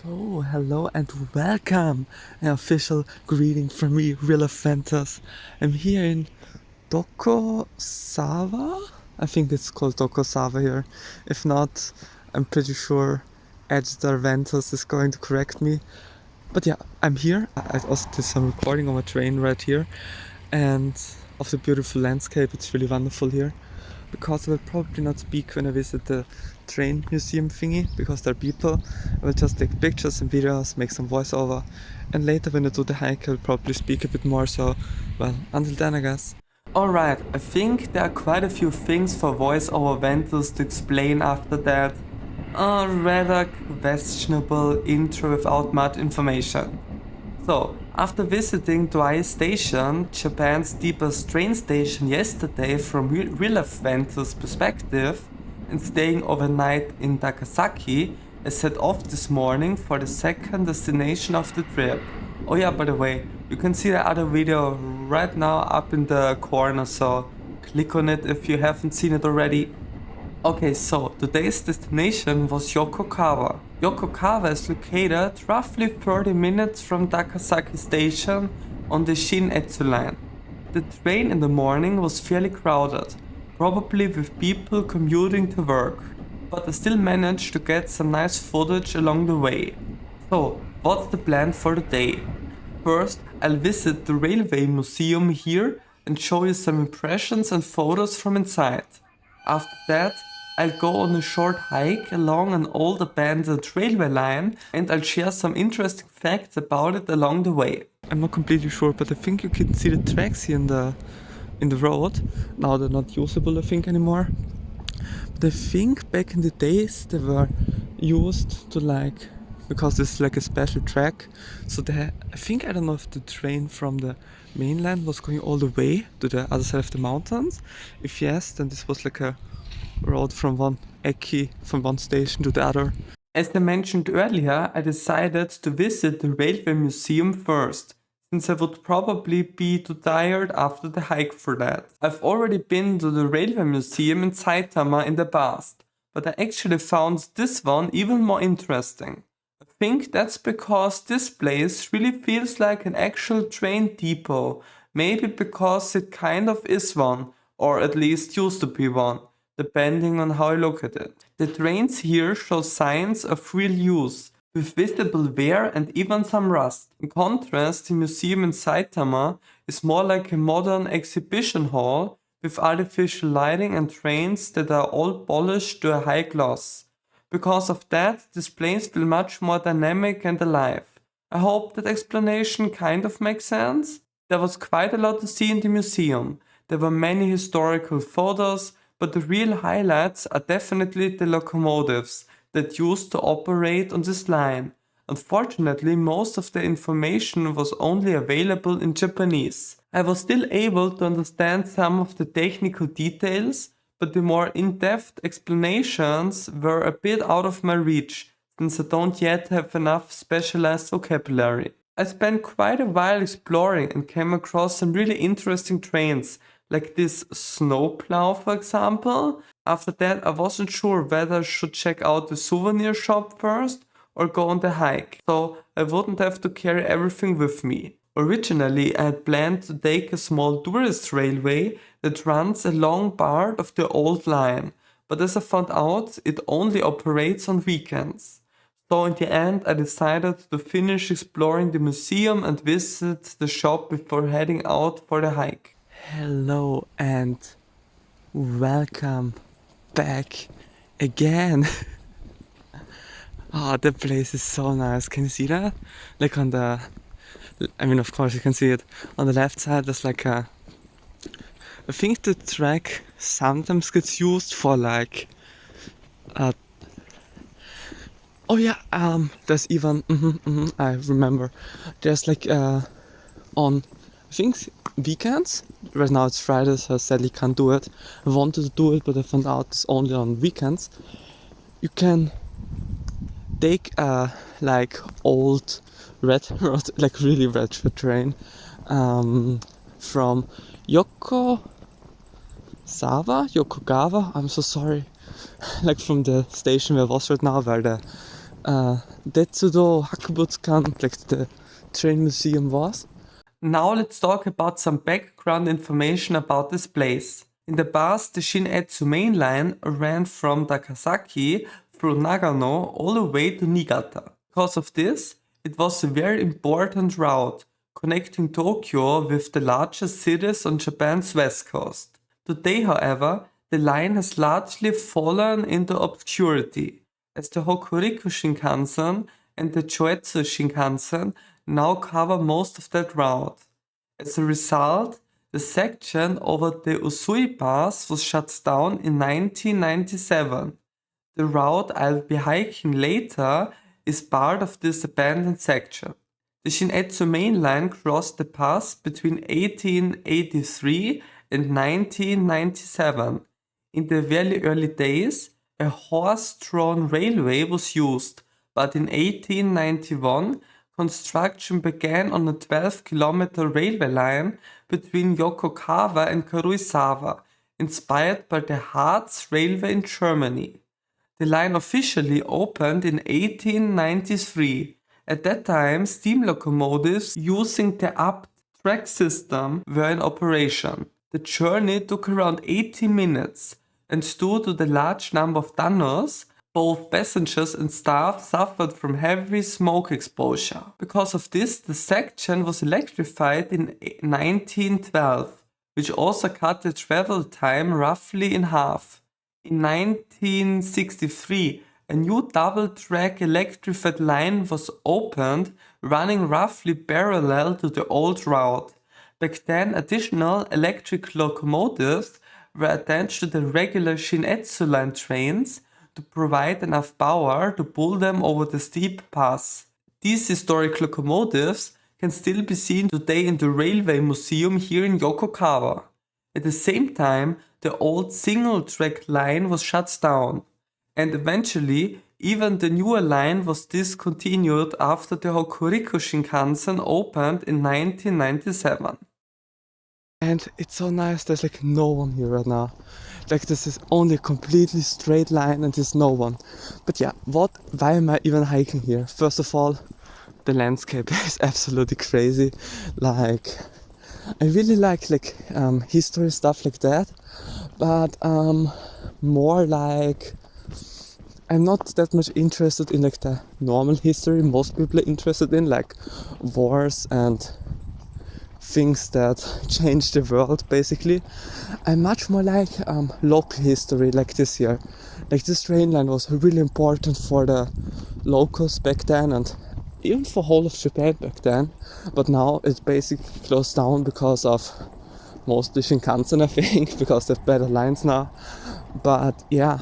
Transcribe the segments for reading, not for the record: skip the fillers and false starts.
So, hello and welcome. An official greeting from me, Real Fantas. I'm here in Dokosawa? I think it's called Dokosawa here. If not, I'm pretty sure Editor Ventus is going to correct me. But yeah, I'm here. I also did some recording on a train right here. And of the beautiful landscape, it's really wonderful here. Because I will probably not speak when I visit the train museum thingy, because there are people. I will just take pictures and videos, make some voiceover, and later when I do the hike I will probably speak a bit more, so, well, until then I guess. Alright, I think there are quite a few things for voiceover Ventus to explain after that. A rather questionable intro without much information. So, after visiting Doi Station, Japan's deepest train station yesterday from Real Ventus perspective, and staying overnight in Takasaki, I set off this morning for the second destination of the trip. Oh yeah, by the way, you can see the other video right now up in the corner, so click on it if you haven't seen it already. Okay, so today's destination was Yokokawa. Yokokawa is located roughly 30 minutes from Takasaki Station on the Shin'etsu Line. The train in the morning was fairly crowded, probably with people commuting to work, but I still managed to get some nice footage along the way. So, what's the plan for the day? First, I'll visit the Railway Museum here and show you some impressions and photos from inside. After that, I'll go on a short hike along an old abandoned railway line and I'll share some interesting facts about it along the way. I'm not completely sure, but I think you can see the tracks here in the road. Now they're not usable, I think, anymore. But I think back in the days they were used to because it's like a special track. So I don't know if the train from the main line was going all the way to the other side of the mountains. If yes, then this was like a road from one station to the other. As I mentioned earlier, I decided to visit the Railway Museum first, since I would probably be too tired after the hike for that. I've already been to the Railway Museum in Saitama in the past, but I actually found this one even more interesting. I think that's because this place really feels like an actual train depot, maybe because it kind of is one, or at least used to be one, depending on how you look at it. The trains here show signs of real use, with visible wear and even some rust. In contrast, the museum in Saitama is more like a modern exhibition hall with artificial lighting and trains that are all polished to a high gloss. Because of that, this place feels much more dynamic and alive. I hope that explanation kind of makes sense. There was quite a lot to see in the museum. There were many historical photos, but the real highlights are definitely the locomotives that used to operate on this line. Unfortunately, most of the information was only available in Japanese. I was still able to understand some of the technical details, but the more in-depth explanations were a bit out of my reach, since I don't yet have enough specialized vocabulary. I spent quite a while exploring and came across some really interesting trains, like this snowplow, for example. After that, I wasn't sure whether I should check out the souvenir shop first or go on the hike, so I wouldn't have to carry everything with me. Originally, I had planned to take a small tourist railway that runs a long part of the old line, but as I found out, it only operates on weekends. So in the end, I decided to finish exploring the museum and visit the shop before heading out for the hike. Hello and welcome back again. Oh, the place is so nice. Can you see that? Like of course you can see it. On the left side there's I think the track sometimes gets used for oh yeah, there's even, I remember. There's on, I think, weekends. Right now it's Friday, so I sadly can't do it. I wanted to do it, but I found out it's only on weekends. You can take a old retro, really retro train from Yokogawa, I'm so sorry. From the station where I was right now, where the Detsudo Hakubutsukan, like the train museum was. Now let's talk about some background information about this place. In the past, the Shin'etsu Main Line ran from Takasaki through Nagano all the way to Niigata. Because of this, it was a very important route connecting Tokyo with the largest cities on Japan's west coast. Today, however, the line has largely fallen into obscurity, as the Hokuriku Shinkansen and the Shin'etsu Shinkansen now cover most of that route. As a result, the section over the Usui Pass was shut down in 1997. The route I'll be hiking later is part of this abandoned section. The Shin'etsu Main Line crossed the pass between 1883 and 1997. In the very early days, a horse-drawn railway was used, but in 1891, construction began on a 12-kilometer railway line between Yokokawa and Karuizawa, inspired by the Harz Railway in Germany. The line officially opened in 1893. At that time, steam locomotives using the up track system were in operation. The journey took around 80 minutes, and due to the large number of tunnels, both passengers and staff suffered from heavy smoke exposure. Because of this, the section was electrified in 1912, which also cut the travel time roughly in half. In 1963, a new double-track electrified line was opened, running roughly parallel to the old route. Back then, additional electric locomotives were attached to the regular Shin'etsu line trains to provide enough power to pull them over the steep pass. These historic locomotives can still be seen today in the Railway Museum here in Yokokawa. At the same time, the old single-track line was shut down, and eventually even the newer line was discontinued after the Hokuriku Shinkansen opened in 1997. And it's so nice, there's like no one here right now. Like this is only a completely straight line and there's no one. But yeah, why am I even hiking here? First of all, the landscape is absolutely crazy. Like, I really like history stuff like that, but more like I'm not that much interested in like the normal history most people are interested in, like wars and things that change the world basically. I'm much more like local history, like this year. Like this train line was really important for the locals back then and even for whole of Japan back then, but now it's basically closed down because of mostly Shinkansen, I think, because they have better lines now. But yeah,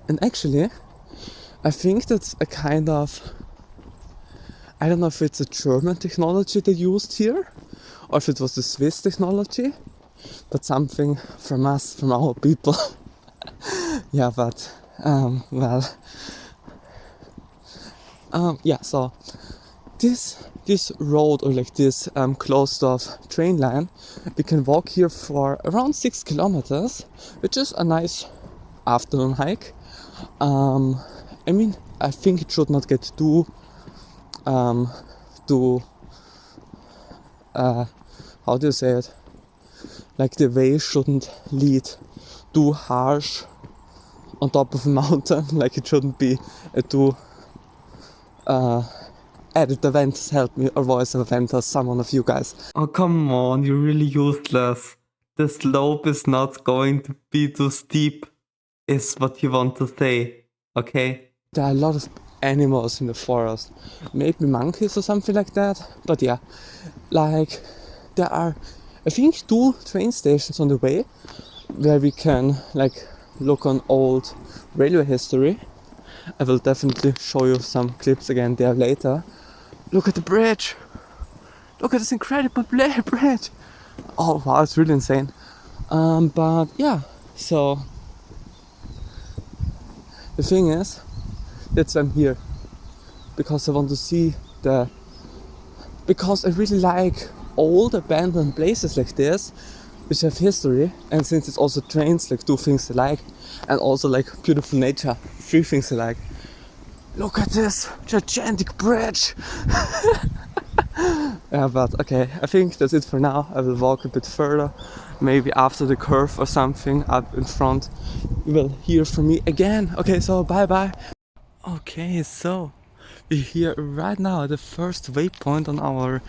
and actually I think that's a kind of, I don't know if it's a German technology they used here or if it was a Swiss technology, but something from us, from our people. Yeah, but yeah, so this road or like this closed off train line, we can walk here for around 6 kilometers, which is a nice afternoon hike. I mean, I think it should not get too how do you say it? Like the way shouldn't lead too harsh on top of a mountain. Like it shouldn't be a too edit events, help me, or voice event, or someone of you guys. Oh come on, you're really useless. The slope is not going to be too steep, is what you want to say, okay? There are a lot of animals in the forest, maybe monkeys or something like that, but yeah, like there are, I think, 2 train stations on the way where we can like look on old railway history. I will definitely show you some clips again there later. Look at the bridge! Look at this incredible bridge! Oh wow, it's really insane. But yeah, so the thing is, that's why I'm here. Because I want to see because I really like old abandoned places like this, which have history, and since it's also trains, like 2 things I like, and also like beautiful nature, 3 things I like. Look at this gigantic bridge! Yeah, but okay, I think that's it for now. I will walk a bit further, maybe after the curve or something up in front. You will hear from me again. Okay, so bye bye. Okay, so we're here right now at the first waypoint on our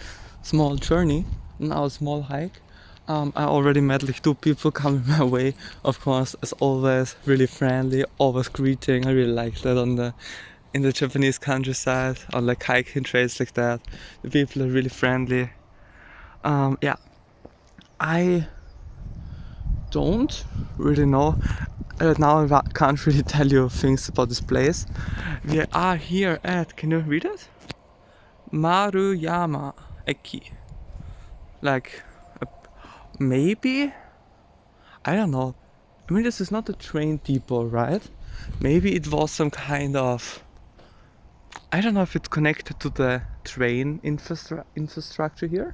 small journey, on our small hike. I already met like 2 people coming my way. Of course, as always, really friendly, always greeting. I really like that in the Japanese countryside, on like hiking trails like that. The people are really friendly. Yeah, I don't really know. Right now I can't really tell you things about this place. We are here at, can you read it? Maruyama Eki. Like, maybe? I don't know. I mean, this is not a train depot, right? Maybe it was some kind of... I don't know if it's connected to the train infrastructure here,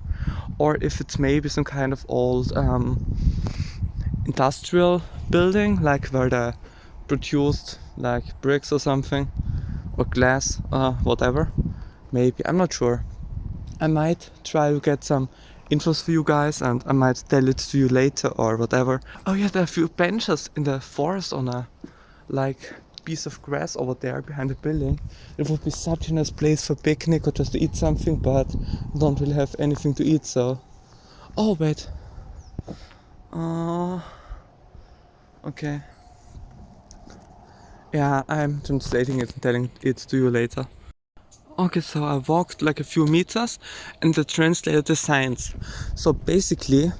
or if it's maybe some kind of old industrial building, like where they produced like bricks or something, or glass, whatever. Maybe, I'm not sure. I might try to get some infos for you guys, and I might tell it to you later or whatever. Oh yeah, there are a few benches in the forest on a like piece of grass over there behind the building. It would be such a nice place for picnic or just to eat something, but I don't really have anything to eat, so... Oh wait. Okay. Yeah, I'm translating it and telling it to you later. Okay, so I walked like a few meters and I translated the signs. So basically,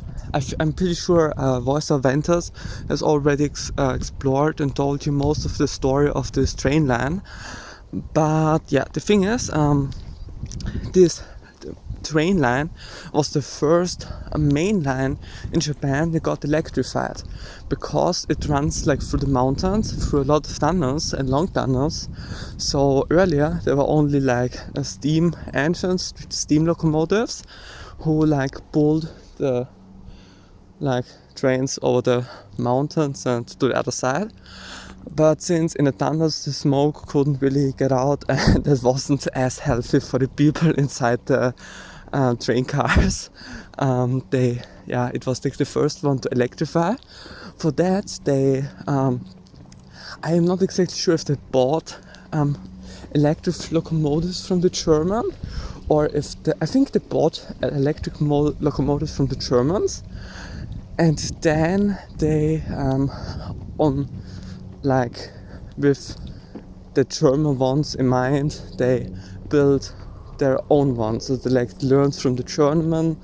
I'm pretty sure Voice of Ventus has already explored and told you most of the story of this train line. But yeah, the thing is, this train line was the first main line in Japan that got electrified, because it runs like through the mountains, through a lot of tunnels and long tunnels. So earlier there were only like steam engines, steam locomotives, who like pulled the like trains over the mountains and to the other side. But since in the tunnels the smoke couldn't really get out and it wasn't as healthy for the people inside the train cars, it was like the first one to electrify. For that they, I am not exactly sure if they bought electric locomotives from the German, or if I think they bought electric locomotives from the Germans, and then they with the German ones in mind, they built their own ones. So they learned from the German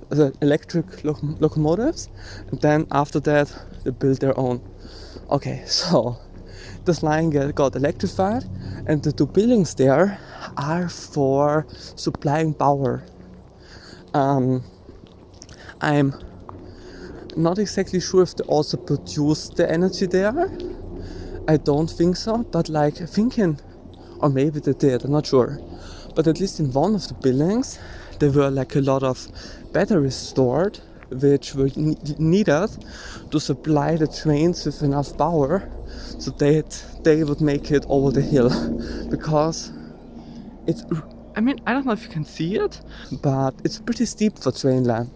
the electric locomotives, and then after that they built their own. Okay, so this line got electrified, and the 2 buildings there are for supplying power. I'm not exactly sure if they also produce the energy there. I don't think so, but like thinking, or maybe they did, I'm not sure. But at least in one of the buildings, there were like a lot of batteries stored, which were needed to supply the trains with enough power, so that they would make it over the hill. Because it's, I mean, I don't know if you can see it, but it's pretty steep for train line.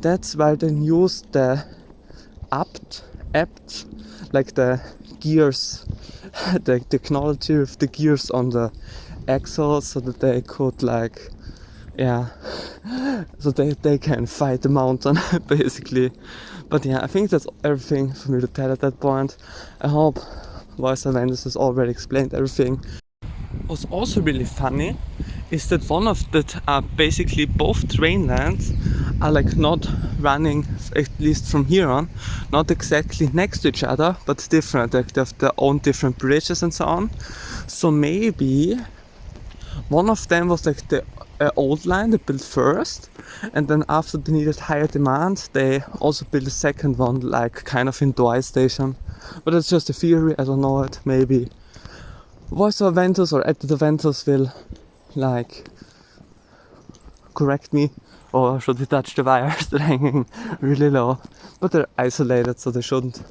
That's why they use the apt, like the gears, the technology with the gears on the axles, so that they could like, yeah, so they can fight the mountain basically. But yeah, I think that's everything for me to tell at that point. I hope Voice of Ventus has already explained everything. What's also really funny is that one of the basically both train lines are like not running, at least from here on, not exactly next to each other, but different. Like they have their own different bridges and so on. So maybe one of them was like the old line they built first, and then after they needed higher demand, they also built a second one, like kind of in Doi station. But it's just a theory, I don't know it. Maybe Voice of Ventus or At the Ventus will like correct me or should we touch the wires? They're hanging really low, but they're isolated, so they shouldn't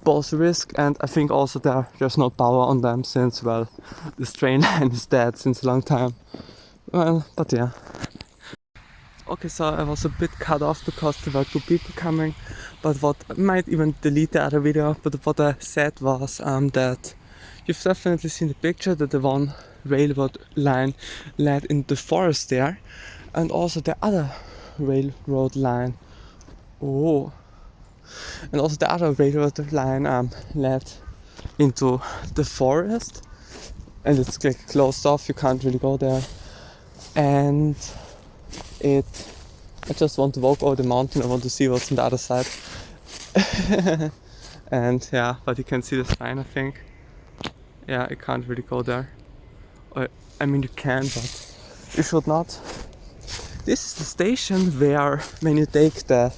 pose a risk. And I think also there's no power on them since, well, this train line is dead since a long time. Well, but yeah. Okay, so I was a bit cut off because there were two people coming, but what I might even delete the other video, but what I said was that you've definitely seen the picture that the one railroad line led in the forest there, and also the other railroad line. Oh, and also the other railroad line led into the forest, and it's like closed off. You can't really go there, and I just want to walk over the mountain. I want to see what's on the other side. And yeah, but you can see the sign, I think. Yeah, you can't really go there. I mean, you can, but you should not. This is the station where, when you take the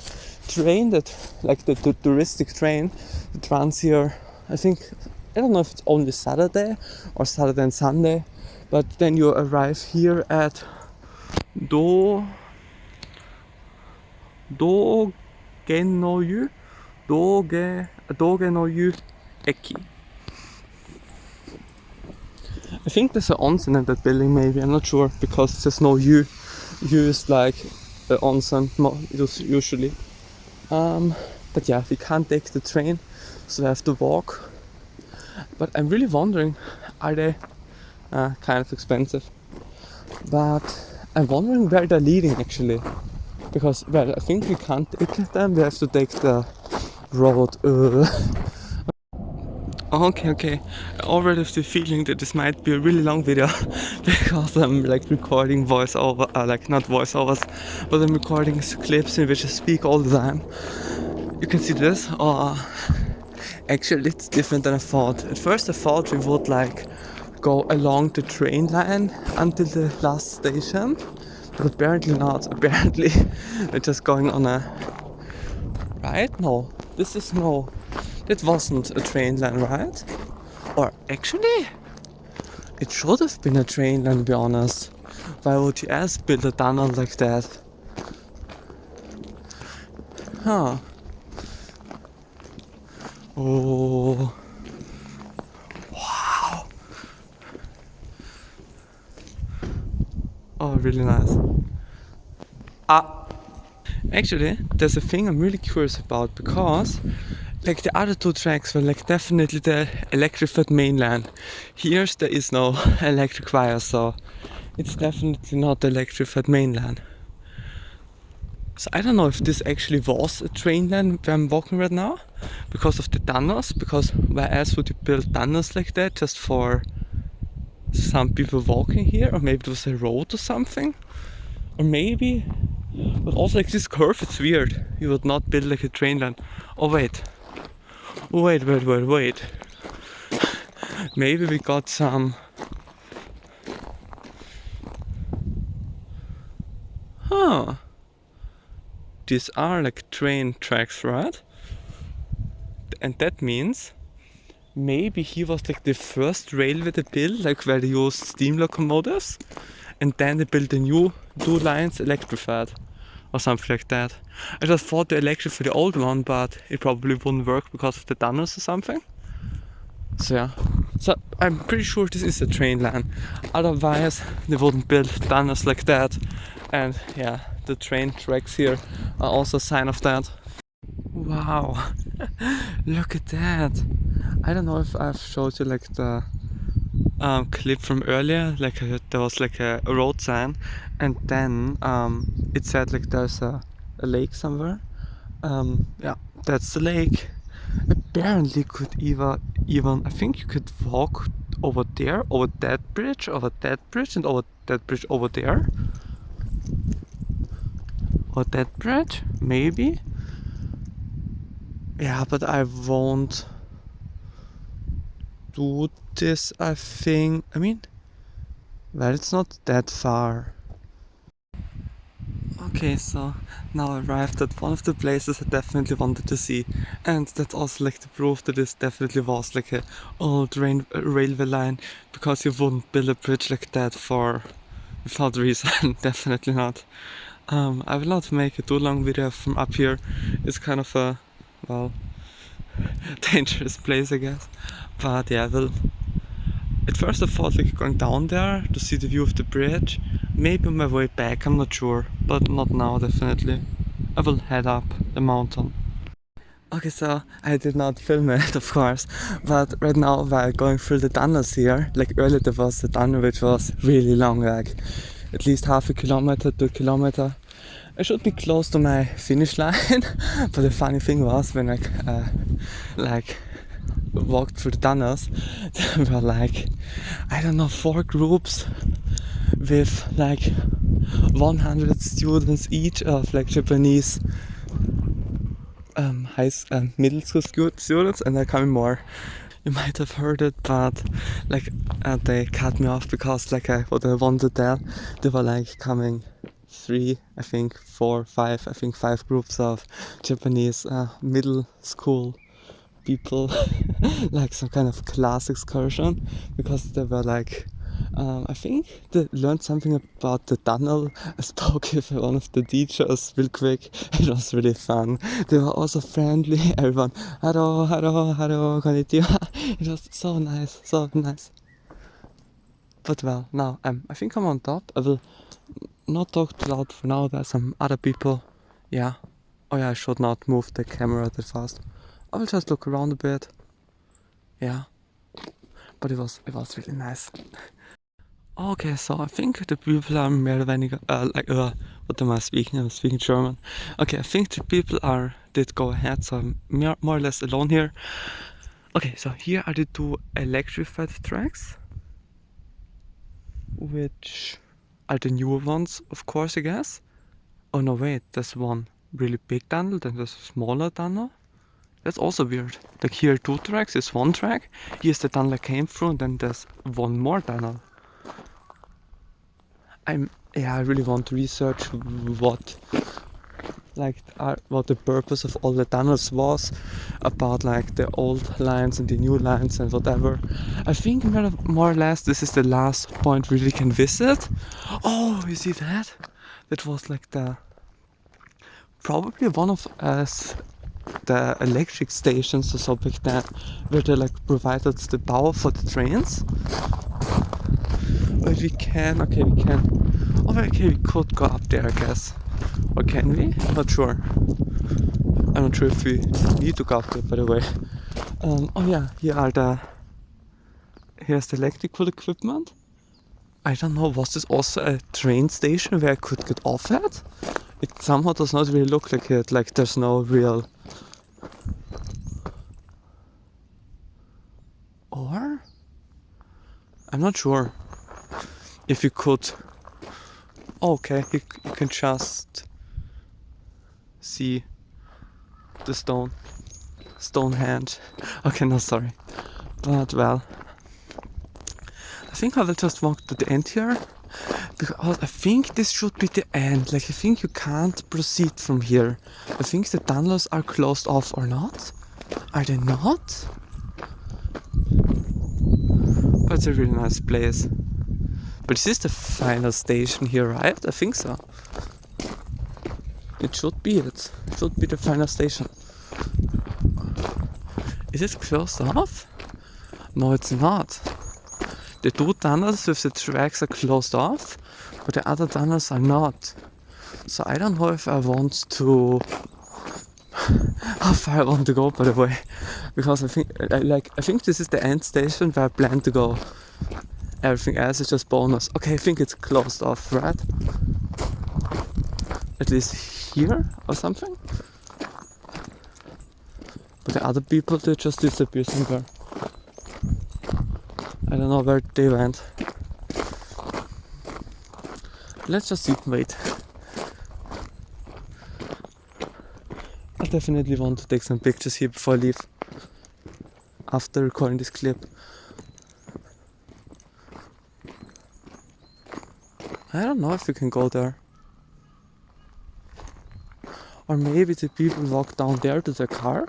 train, the touristic train that runs here, I think, I don't know if it's only Saturday or Saturday and Sunday, but then you arrive here at Dogenoyu Eki. I think there's an onsen in that building, maybe, I'm not sure, because there's no U. U is like the onsen, usually. But yeah, we can't take the train, so we have to walk. But I'm really wondering, are they kind of expensive? But I'm wondering where they're leading actually. Because, well, I think we can't take them, we have to take the road. Okay. I already have the feeling that this might be a really long video because I'm like recording voiceover, like not voiceovers, but I'm recording clips in which I speak all the time. You can see this, actually it's different than I thought. At first I thought we would like go along the train line until the last station, but apparently not. Apparently we're just going on a... Right? No, that wasn't a train line, right? Or actually, it should have been a train line, to be honest. Why would you else build a tunnel like that? Huh. Oh. Wow. Oh, really nice. Actually, there's a thing I'm really curious about, because like the other two tracks were like definitely the electrified main line. Here's there is no electric wire, so it's definitely not the electrified main line. So I don't know if this actually was a train line where I'm walking right now, because of the tunnels, because why else would you build tunnels like that, just for some people walking here? Or maybe it was a road or something? Or maybe... But also like this curve, it's weird. You would not build like a train line. Oh wait. Maybe we got some... Huh. These are like train tracks, right? And that means maybe he was like the first railway they built, like where they used steam locomotives, and then they built the new two lines electrified or something like that. I just thought they electrified the old one, but it probably wouldn't work because of the tunnels or something. So yeah, so I'm pretty sure this is a train line, otherwise they wouldn't build tunnels like that. And yeah, the train tracks here are also a sign of that. Wow, look at that. I don't know if I've showed you like the clip from earlier, like there was like a road sign, and then it said like there's a lake somewhere. Yeah, that's the lake. Apparently could even I think you could walk over there, over that bridge, and over that bridge over there. Or that bridge, maybe? Yeah, but I won't do this, I think. I mean, well, it's not that far. Okay, so now I arrived at one of the places I definitely wanted to see, and that's also like the proof that this definitely was like a old railway line, because you wouldn't build a bridge like that for without reason. Definitely not. I will not make a too long video from up here. It's kind of a, well, dangerous place, I guess. But yeah, I will. At first I thought like going down there to see the view of the bridge. Maybe on my way back, I'm not sure. But not now, definitely. I will head up the mountain. Okay, so I did not film it, of course, but right now while going through the tunnels here, like earlier there was a tunnel which was really long, like at least half a kilometer to a kilometer. I should be close to my finish line, but the funny thing was when I walked through the tunnels, there were like, I don't know, 4 groups with like 100 students each of like Japanese middle school students, and there are coming more. You might have heard it, but like they cut me off because like what I wanted to tell, they were like coming 3, I think 4, 5, I think 5 groups of Japanese middle school people, like some kind of class excursion, because they were like I think they learned something about the tunnel. I spoke with one of the teachers real quick. It was really fun. They were also friendly. Everyone, hello, hello, hello, konnichiwa. It was so nice, so nice. But well, now I think I'm on top. I will not talk too loud for now. There's some other people. Yeah. Oh yeah, I should not move the camera that fast. I will just look around a bit. Yeah. But it was really nice. Okay, so I think the people are mehr oder weniger, what am I speaking? I'm speaking German. Okay, I think the people did go ahead, so I'm more or less alone here. Okay, so here are the 2 electrified tracks, which are the newer ones, of course, I guess. Oh no, wait, there's one really big tunnel, then there's a smaller tunnel. That's also weird. Like here are 2 tracks, here's 1 track, here's the tunnel I came through, and then there's 1 more tunnel. I really want to research what the purpose of all the tunnels was, about like the old lines and the new lines and whatever. I think more or less this is the last point we really can visit. Oh, you see that? That was like probably one of the electric stations or something like that, where they like provided the power for the trains. But we can. Oh, okay, we could go up there, I guess. Or can we? Not sure. I'm not sure if we need to go up there, by the way. Oh yeah, here's the electrical equipment. I don't know, was this also a train station where I could get off at? It somehow does not really look like it, like there's no real... Or? I'm not sure if you could... Okay, you can just see the Stonehenge. Okay, no, sorry. But well, I think I will just walk to the end here, because I think this should be the end. Like, I think you can't proceed from here. I think the tunnels are closed off, or not? Are they not? But it's a really nice place. But this is the final station here, right? I think so. It should be it. It should be the final station. Is it closed off? No, it's not. The 2 tunnels with the tracks are closed off, but the other tunnels are not. So I don't know if I want to... how far I want to go, by the way. Because I think this is the end station where I plan to go. Everything else is just bonus. Okay, I think it's closed off, right? At least here or something? But the other people, they just disappear somewhere. I don't know where they went. Let's just sit and wait. I definitely want to take some pictures here before I leave. After recording this clip. I don't know if we can go there. Or maybe the people walk down there to their car?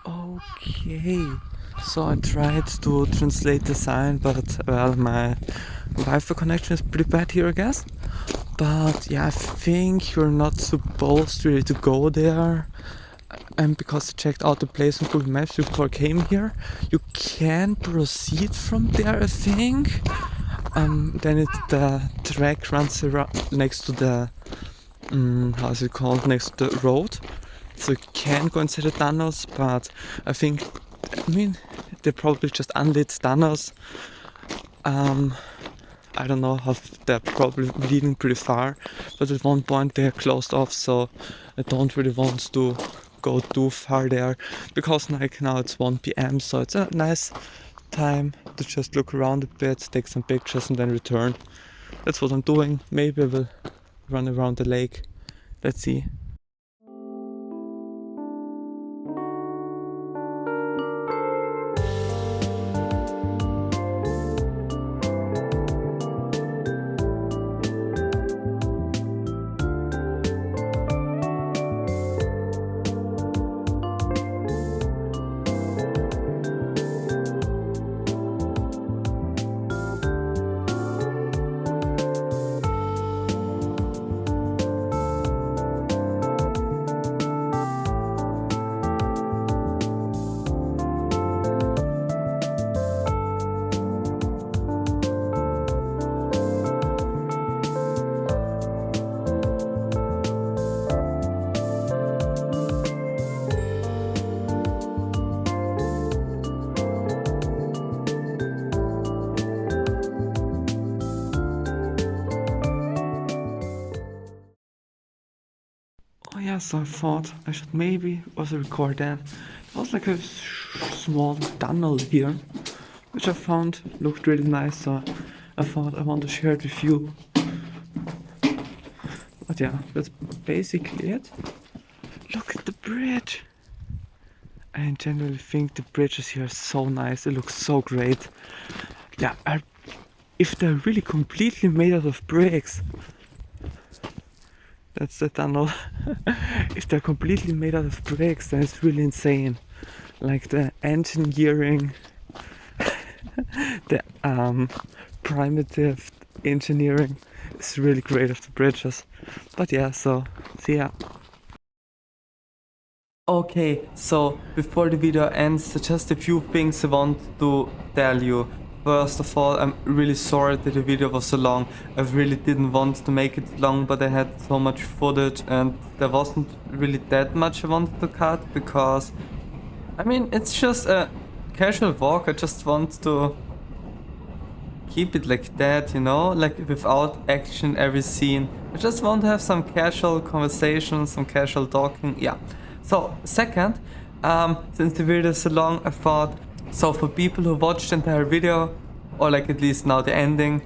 Okay. So I tried to translate the sign, but well, my Wi-Fi connection is pretty bad here, I guess. But yeah, I think you're not supposed really to go there. And because I checked out the place on Google Maps before I came here, you can proceed from there, I think. Then the track runs around next to the how's it called, next to the road, so you can go inside the tunnels. But I mean, they're probably just unlit tunnels. I don't know how they're probably leading pretty far, but at one point they're closed off, so I don't really want to go too far there, because like now it's 1 p.m, so it's a nice time to just look around a bit, take some pictures and then return. That's what I'm doing. Maybe I will run around the lake. Let's see. Oh yeah, so I thought I should maybe also record that. It was like a small tunnel here, which I found looked really nice, so I thought I want to share it with you. But yeah, that's basically it. Look at the bridge! I generally think the bridges here are so nice, they look so great. Yeah, if they're really completely made out of bricks, that's the tunnel. If they're completely made out of bricks, then it's really insane. Like the engineering, the primitive engineering is really great of the bridges. But yeah, so see ya. Okay, so before the video ends, just a few things I want to tell you. First of all, I'm really sorry that the video was so long. I really didn't want to make it long, but I had so much footage and there wasn't really that much I wanted to cut, because I mean, it's just a casual walk. I just want to keep it like that, you know, like without action every scene. I just want to have some casual conversations, some casual talking. Yeah. So second, since the video is so long, I thought, so for people who watched the entire video, or like at least now the ending,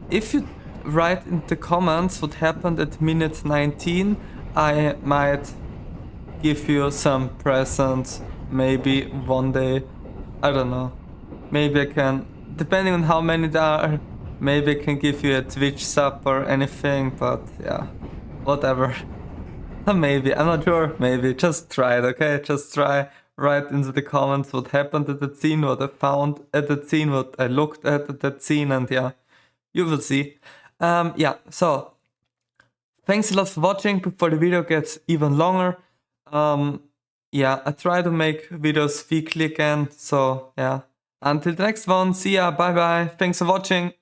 if you write in the comments what happened at minute 19, I might give you some presents, maybe one day. I don't know. Maybe I can, depending on how many there are, maybe I can give you a Twitch sub or anything, but yeah, whatever. Maybe, I'm not sure, maybe, just try it, okay? Just try, write into the comments what happened at that scene, what I found at that scene, what I looked at that scene, and yeah, you will see. Yeah, so, thanks a lot for watching. Before the video gets even longer, yeah, I try to make videos weekly again, so yeah. Until the next one, see ya, bye bye, thanks for watching.